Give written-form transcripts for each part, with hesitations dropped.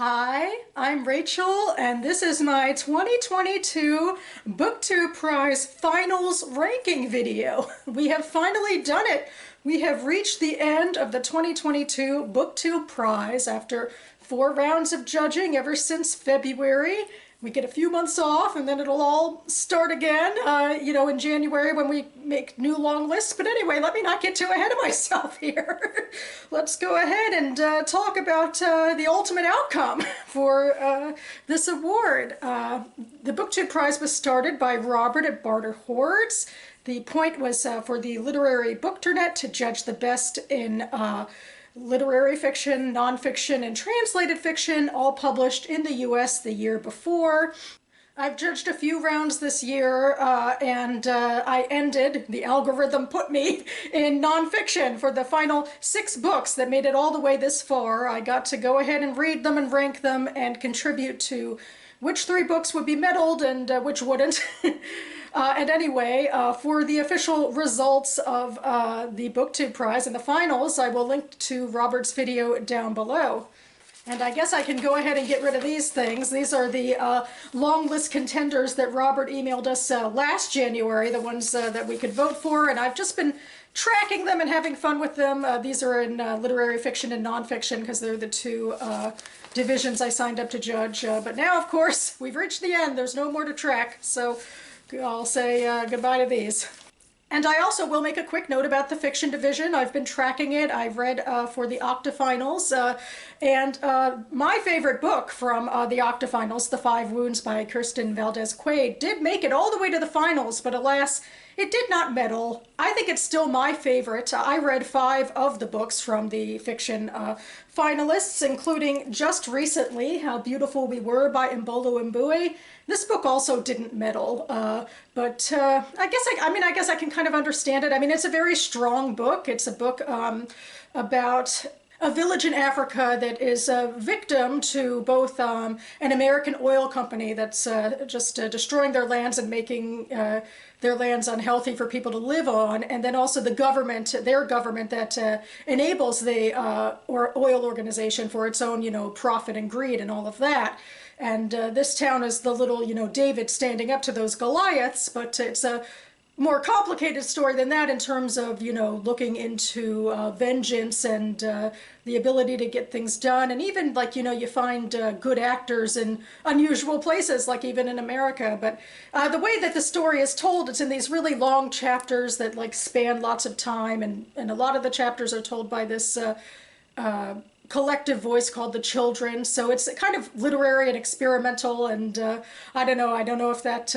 Hi, I'm Rachel, and this is my 2022 BookTube Prize Finals ranking video. We have finally done it. We have reached the end of the 2022 BookTube Prize after 4 rounds of judging ever since February. We get a few months off and then it'll all start again, in January when we make new long lists. But anyway, let me not get too ahead of myself here. Let's go ahead and talk about the ultimate outcome for this award. The BookTube Prize was started by Robert at Barter Hordes. The point was for the literary bookternet to judge the best in literary fiction, nonfiction, and translated fiction, all published in the US the year before. I've judged a few rounds this year, and I ended, the algorithm put me in nonfiction for the final 6 books that made it all the way this far. I got to go ahead and read them and rank them and contribute to which 3 books would be medaled and which wouldn't. And anyway, for the official results of the BookTube Prize and the finals, I will link to Robert's video down below. And I guess I can go ahead and get rid of these things. These are the long list contenders that Robert emailed us last January, the ones that we could vote for, and I've just been tracking them and having fun with them. These are in literary fiction and nonfiction because they're the 2 divisions I signed up to judge. But now, of course, we've reached the end. There's no more to track, so I'll say goodbye to these. And I also will make a quick note about the fiction division. I've been tracking it. I've read for the Octafinals, and my favorite book from the Octafinals, The 5 Wounds by Kirsten Valdez-Quaid, did make it all the way to the finals, but alas, it did not medal. I think it's still my favorite. I read 5 of the books from the fiction finalists, including just recently How Beautiful We Were by Mbolo Mbue. This book also didn't medal, but I guess I can kind of understand it. I mean, it's a very strong book. It's a book about a village in Africa that is a victim to both an American oil company that's just destroying their lands and making their lands unhealthy for people to live on, and then also the government, their government, that enables the oil organization for its own, profit and greed and all of that. And this town is the little, David standing up to those Goliaths, but it's a more complicated story than that in terms of, looking into vengeance and the ability to get things done. And even, you find good actors in unusual places, like even in America. But the way that the story is told, it's in these really long chapters that, span lots of time. And a lot of the chapters are told by this collective voice called the children, so it's kind of literary and experimental, and I don't know if that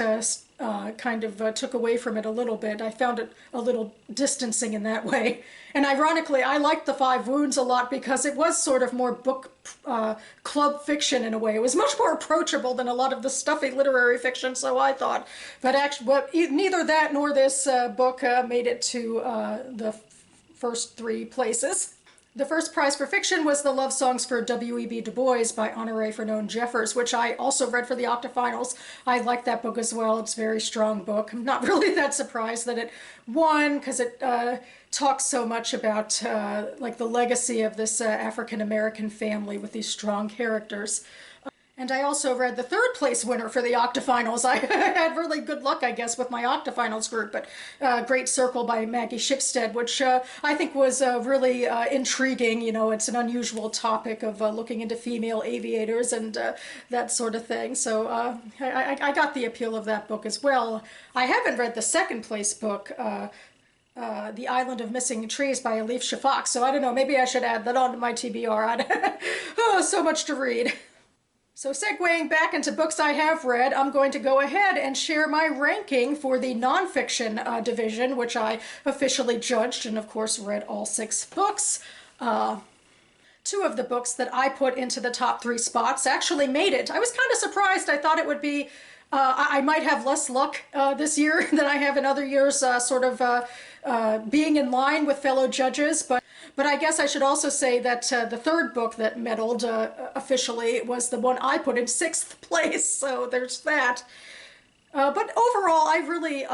kind of took away from it a little bit. I found it a little distancing in that way. And ironically, I liked The 5 Wounds a lot because it was sort of more book club fiction in a way. It was much more approachable than a lot of the stuffy literary fiction, so I thought. But actually, neither that nor this book made it to the first 3 places. The first prize for fiction was The Love Songs for W.E.B. Du Bois by Honoré Vernon Jeffers, which I also read for the Octafinals. I like that book as well. It's a very strong book. I'm not really that surprised that it won because it talks so much about the legacy of this African-American family with these strong characters. And I also read the 3rd place winner for the Octafinals. I had really good luck, I guess, with my Octafinals group, but Great Circle by Maggie Shipstead, which I think was really intriguing. It's an unusual topic of looking into female aviators and that sort of thing. So I got the appeal of that book as well. I haven't read the 2nd place book, The Island of Missing Trees by Elif Shafak, so I don't know, maybe I should add that onto my TBR. Oh, so much to read. So segueing back into books I have read, I'm going to go ahead and share my ranking for the nonfiction division, which I officially judged and of course read all 6 books. 2 of the books that I put into the top 3 spots actually made it. I was kind of surprised. I thought it would be, I might have less luck this year than I have in other years, being in line with fellow judges, but I guess I should also say that the 3rd book that medaled officially was the one I put in 6th place, so there's that. But overall, I really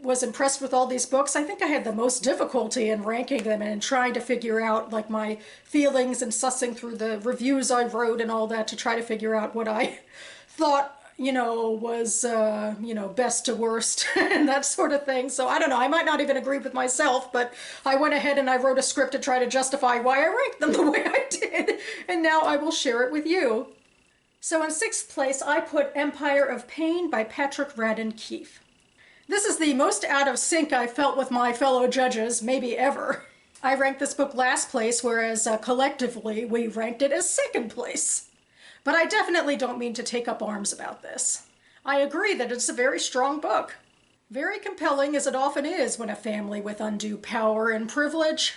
was impressed with all these books. I think I had the most difficulty in ranking them and in trying to figure out like my feelings and sussing through the reviews I wrote and all that to try to figure out what I thought, was, best to worst and that sort of thing. So I don't know, I might not even agree with myself, but I went ahead and I wrote a script to try to justify why I ranked them the way I did, and now I will share it with you. So in 6th place, I put Empire of Pain by Patrick Radden Keefe. This is the most out of sync I felt with my fellow judges, maybe ever. I ranked this book last place, whereas collectively we ranked it as 2nd place. But I definitely don't mean to take up arms about this. I agree that it's a very strong book. Very compelling as it often is when a family with undue power and privilege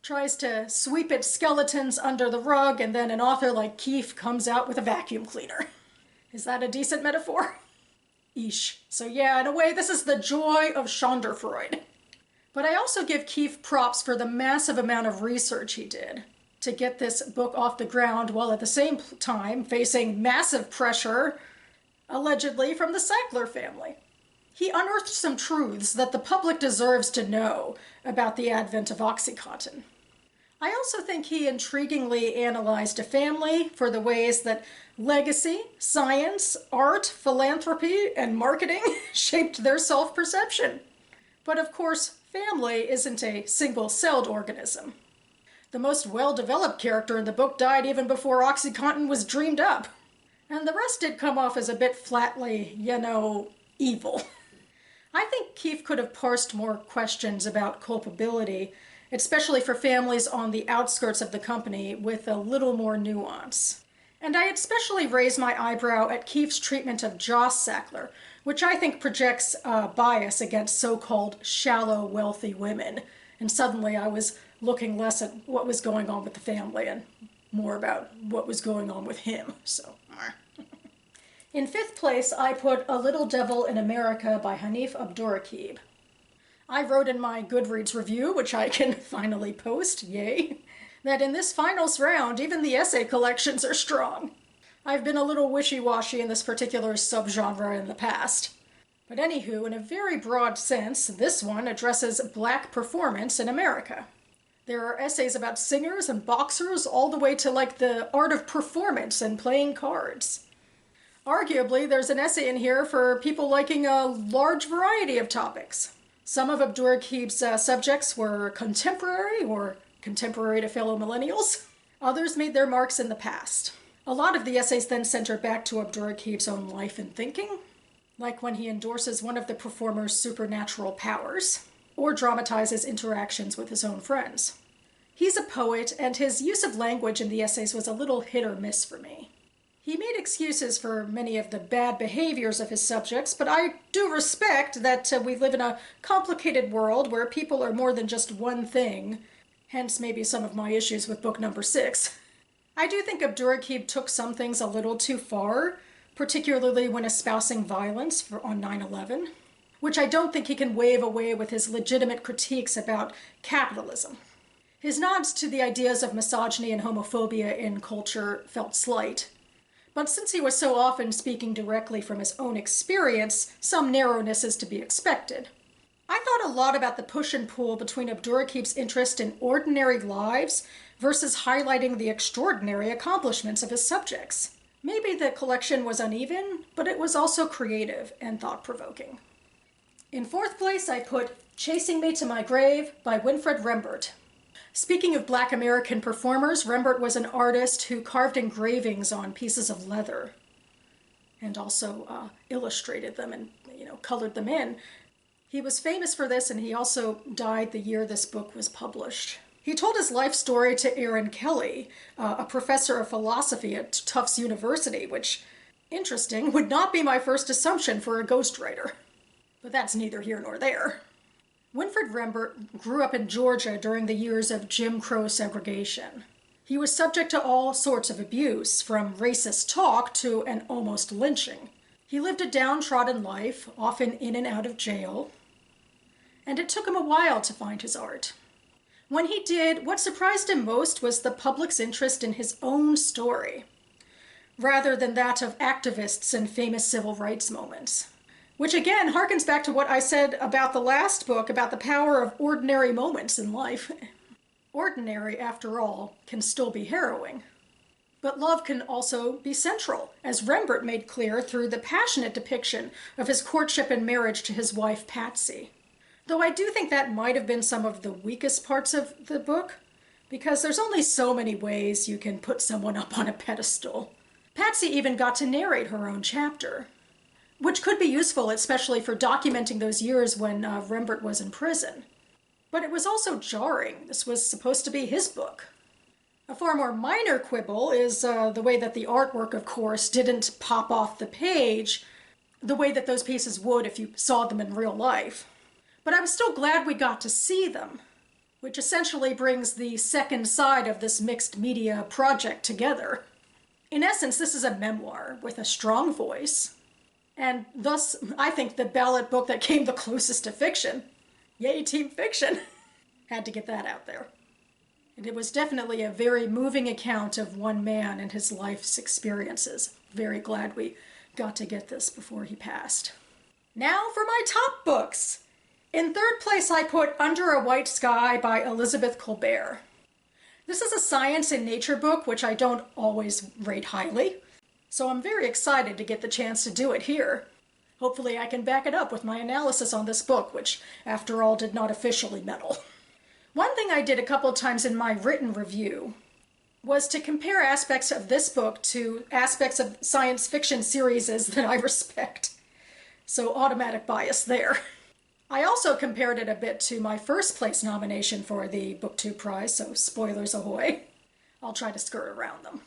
tries to sweep its skeletons under the rug and then an author like Keefe comes out with a vacuum cleaner. Is that a decent metaphor? Eesh. So yeah, in a way, this is the joy of Schadenfreude. But I also give Keefe props for the massive amount of research he did to get this book off the ground while at the same time facing massive pressure, allegedly from the Sackler family. He unearthed some truths that the public deserves to know about the advent of OxyContin. I also think he intriguingly analyzed a family for the ways that legacy, science, art, philanthropy, and marketing shaped their self-perception. But of course, family isn't a single-celled organism. The most well-developed character in the book died even before OxyContin was dreamed up. And the rest did come off as a bit flatly, evil. I think Keefe could have parsed more questions about culpability, especially for families on the outskirts of the company, with a little more nuance. And I especially raised my eyebrow at Keefe's treatment of Joss Sackler, which I think projects bias against so-called shallow, wealthy women. And suddenly I was looking less at what was going on with the family and more about what was going on with him. So, in 5th place, I put A Little Devil in America by Hanif Abdurraqib. I wrote in my Goodreads review, which I can finally post, yay, that in this finals round, even the essay collections are strong. I've been a little wishy-washy in this particular subgenre in the past. But anywho, in a very broad sense, this one addresses Black performance in America. There are essays about singers and boxers all the way to like the art of performance and playing cards. Arguably, there's an essay in here for people liking a large variety of topics. Some of Abdurraqib's subjects were contemporary or contemporary to fellow millennials. Others made their marks in the past. A lot of the essays then center back to Abdurraqib's own life and thinking, like when he endorses one of the performer's supernatural powers, or dramatizes interactions with his own friends. He's a poet, and his use of language in the essays was a little hit or miss for me. He made excuses for many of the bad behaviors of his subjects, but I do respect that we live in a complicated world where people are more than just one thing, hence maybe some of my issues with book number 6. I do think Abdurraqib took some things a little too far, particularly when espousing violence on 9/11. Which I don't think he can wave away with his legitimate critiques about capitalism. His nods to the ideas of misogyny and homophobia in culture felt slight. But since he was so often speaking directly from his own experience, some narrowness is to be expected. I thought a lot about the push and pull between Abdurraqib's interest in ordinary lives versus highlighting the extraordinary accomplishments of his subjects. Maybe the collection was uneven, but it was also creative and thought-provoking. In 4th place, I put Chasing Me to My Grave by Winfred Rembert. Speaking of Black American performers, Rembert was an artist who carved engravings on pieces of leather and also illustrated them and, colored them in. He was famous for this, and he also died the year this book was published. He told his life story to Aaron Kelly, a professor of philosophy at Tufts University, which, interesting, would not be my first assumption for a ghostwriter. But that's neither here nor there. Winfred Rembert grew up in Georgia during the years of Jim Crow segregation. He was subject to all sorts of abuse, from racist talk to an almost lynching. He lived a downtrodden life, often in and out of jail, and it took him a while to find his art. When he did, what surprised him most was the public's interest in his own story, rather than that of activists and famous civil rights moments. which again harkens back to what I said about the last book, about the power of ordinary moments in life. Ordinary, after all, can still be harrowing. But love can also be central, as Rembrandt made clear through the passionate depiction of his courtship and marriage to his wife Patsy. Though I do think that might have been some of the weakest parts of the book, because there's only so many ways you can put someone up on a pedestal. Patsy even got to narrate her own chapter, which could be useful, especially for documenting those years when Rembrandt was in prison. But it was also jarring. This was supposed to be his book. A far more minor quibble is the way that the artwork, of course, didn't pop off the page the way that those pieces would if you saw them in real life. But I was still glad we got to see them, which essentially brings the second side of this mixed media project together. In essence, this is a memoir with a strong voice, and thus, I think, the ballot book that came the closest to fiction. Yay, Team Fiction! Had to get that out there. And it was definitely a very moving account of one man and his life's experiences. Very glad we got to get this before he passed. Now for my top books! In third place, I put Under a White Sky by Elizabeth Kolbert. This is a science and nature book, which I don't always rate highly, so I'm very excited to get the chance to do it here. Hopefully I can back it up with my analysis on this book, which, after all, did not officially meddle. One thing I did a couple of times in my written review was to compare aspects of this book to aspects of science fiction series that I respect. So automatic bias there. I also compared it a bit to my first place nomination for the BookTube Prize, so spoilers ahoy. I'll try to skirt around them.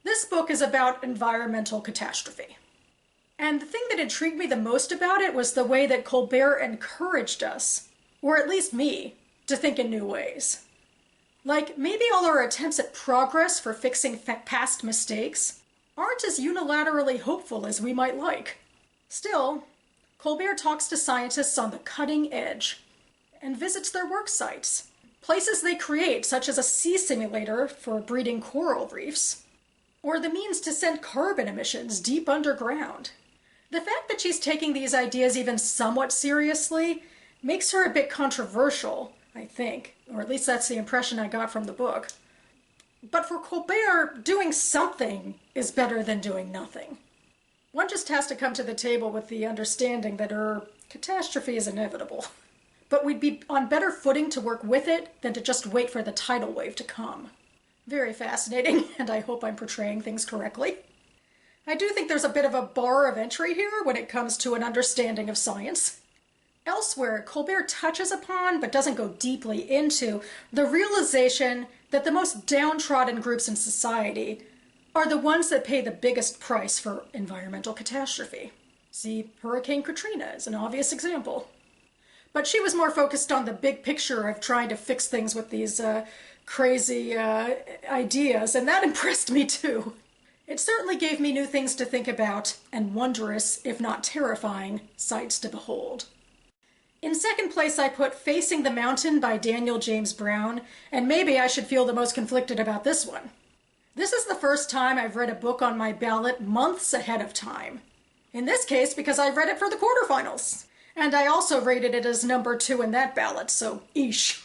This book is about environmental catastrophe. And the thing that intrigued me the most about it was the way that Kolbert encouraged us, or at least me, to think in new ways. Like, maybe all our attempts at progress for fixing past mistakes aren't as unilaterally hopeful as we might like. Still, Kolbert talks to scientists on the cutting edge and visits their work sites, places they create, such as a sea simulator for breeding coral reefs, or the means to send carbon emissions deep underground. The fact that she's taking these ideas even somewhat seriously makes her a bit controversial, I think, or at least that's the impression I got from the book. But for Kolbert, doing something is better than doing nothing. One just has to come to the table with the understanding that catastrophe is inevitable. But we'd be on better footing to work with it than to just wait for the tidal wave to come. Very fascinating, and I hope I'm portraying things correctly. I do think there's a bit of a bar of entry here when it comes to an understanding of science. Elsewhere, Kolbert touches upon, but doesn't go deeply into, the realization that the most downtrodden groups in society are the ones that pay the biggest price for environmental catastrophe. See, Hurricane Katrina is an obvious example. But she was more focused on the big picture of trying to fix things with these crazy ideas, and that impressed me too. It certainly gave me new things to think about, and wondrous, if not terrifying, sights to behold. In second place, I put Facing the Mountain by Daniel James Brown, and maybe I should feel the most conflicted about this one. This is the first time I've read a book on my ballot months ahead of time. In this case, because I read it for the quarterfinals. And I also rated it as number 2 in that ballot, so eesh.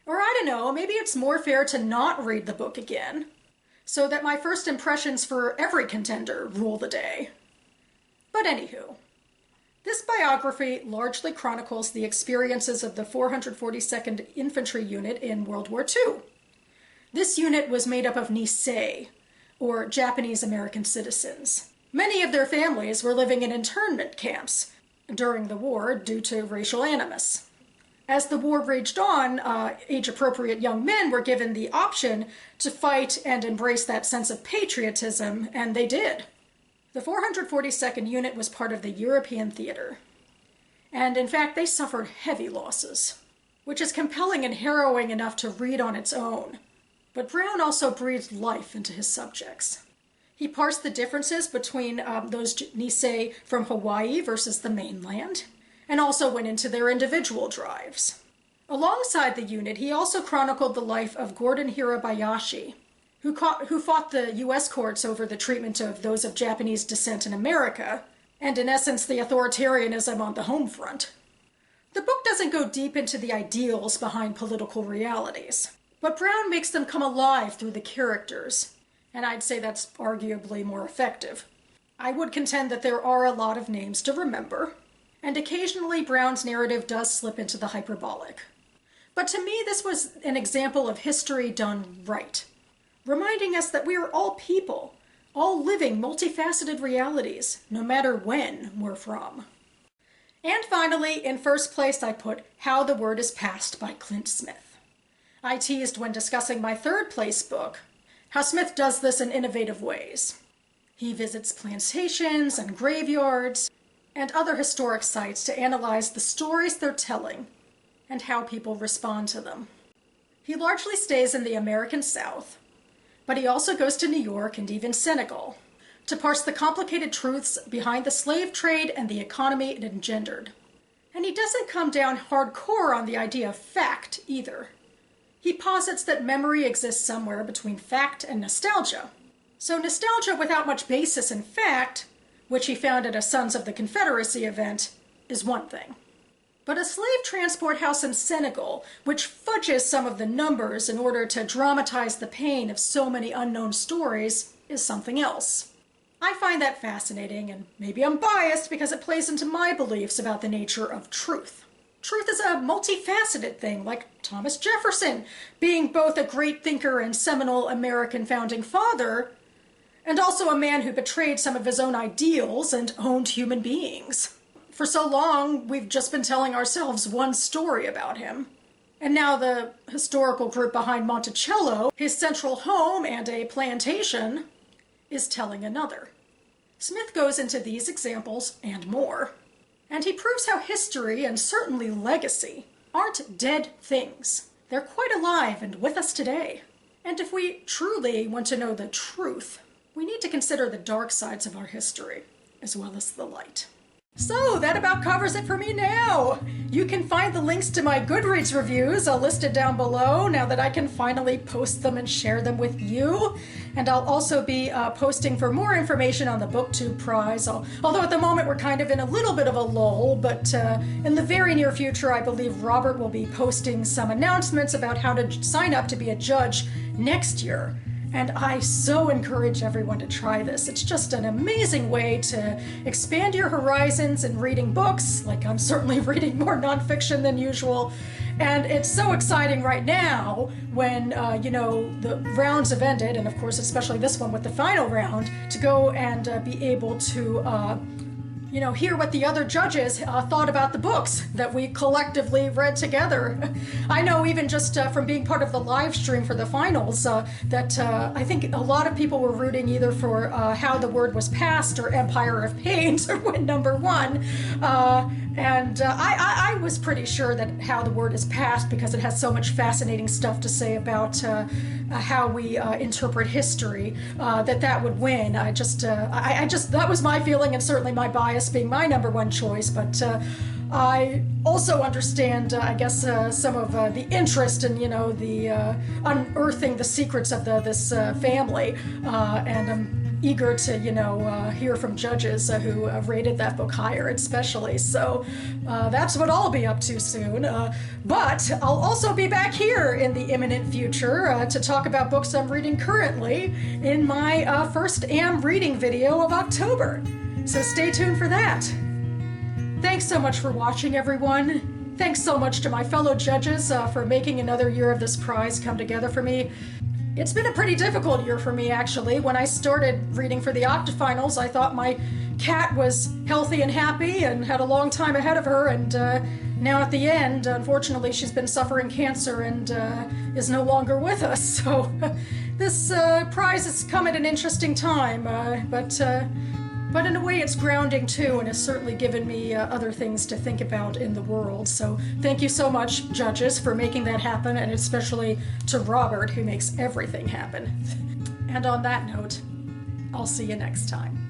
Or I don't know, maybe it's more fair to not read the book again, so that my first impressions for every contender rule the day. But anywho, this biography largely chronicles the experiences of the 442nd Infantry Unit in World War II. This unit was made up of Nisei, or Japanese-American citizens. Many of their families were living in internment camps during the war due to racial animus. As the war raged on, age-appropriate young men were given the option to fight and embrace that sense of patriotism, and they did. The 442nd Unit was part of the European theater, and in fact they suffered heavy losses, which is compelling and harrowing enough to read on its own. But Brown also breathed life into his subjects. He parsed the differences between those Nisei from Hawaii versus the mainland, and also went into their individual drives. Alongside the unit, he also chronicled the life of Gordon Hirabayashi, who fought the U.S. courts over the treatment of those of Japanese descent in America, and in essence the authoritarianism on the home front. The book doesn't go deep into the ideals behind political realities, but Brown makes them come alive through the characters, and I'd say that's arguably more effective. I would contend that there are a lot of names to remember, and occasionally Brown's narrative does slip into the hyperbolic. But to me, this was an example of history done right, reminding us that we are all people, all living multifaceted realities, no matter when we're from. And finally, in first place, I put How the Word is Passed by Clint Smith. I teased when discussing my third place book how Smith does this in innovative ways. He visits plantations and graveyards and other historic sites to analyze the stories they're telling and how people respond to them. He largely stays in the American South, but he also goes to New York and even Senegal to parse the complicated truths behind the slave trade and the economy it engendered. And he doesn't come down hardcore on the idea of fact either. He posits that memory exists somewhere between fact and nostalgia. So nostalgia without much basis in fact, which he found at a Sons of the Confederacy event, is one thing. But a slave transport house in Senegal, which fudges some of the numbers in order to dramatize the pain of so many unknown stories, is something else. I find that fascinating, and maybe I'm biased because it plays into my beliefs about the nature of truth. Truth is a multifaceted thing, like Thomas Jefferson being both a great thinker and seminal American founding father, and also a man who betrayed some of his own ideals and owned human beings. For so long, we've just been telling ourselves one story about him. And now the historical group behind Monticello, his central home and a plantation, is telling another. Smith goes into these examples and more. And he proves how history, and certainly legacy, aren't dead things. They're quite alive and with us today. And if we truly want to know the truth, we need to consider the dark sides of our history, as well as the light. So that about covers it for me now. You can find the links to my Goodreads reviews listed down below now that I can finally post them and share them with you. And I'll also be posting for more information on the BookTube Prize, although at the moment we're kind of in a little bit of a lull, but in the very near future I believe Robert will be posting some announcements about how to sign up to be a judge next year. And I so encourage everyone to try this. It's just an amazing way to expand your horizons in reading books, like I'm certainly reading more nonfiction than usual. And it's so exciting right now when, the rounds have ended, and of course, especially this one with the final round, to go and be able to hear what the other judges thought about the books that we collectively read together. I know even just from being part of the live stream for the finals that I think a lot of people were rooting either for How the Word Was Passed or Empire of Pain to win number one. And I was pretty sure that How the Word Is Passed, because it has so much fascinating stuff to say about how we interpret history, that would win. That was my feeling, and certainly my bias being my number one choice, but I also understand, some of the interest in, the unearthing the secrets of this family, and I'm eager to, hear from judges who rated that book higher, especially. So that's what I'll be up to soon. But I'll also be back here in the imminent future to talk about books I'm reading currently in my first Am Reading video of October. So stay tuned for that. Thanks so much for watching, everyone. Thanks so much to my fellow judges for making another year of this prize come together for me. It's been a pretty difficult year for me, actually. When I started reading for the Octafinals, I thought my cat was healthy and happy and had a long time ahead of her, and now at the end, unfortunately, she's been suffering cancer and is no longer with us. So this prize has come at an interesting time, but in a way it's grounding too, and has certainly given me other things to think about in the world. So thank you so much, judges, for making that happen, and especially to Robert, who makes everything happen. And on that note, I'll see you next time.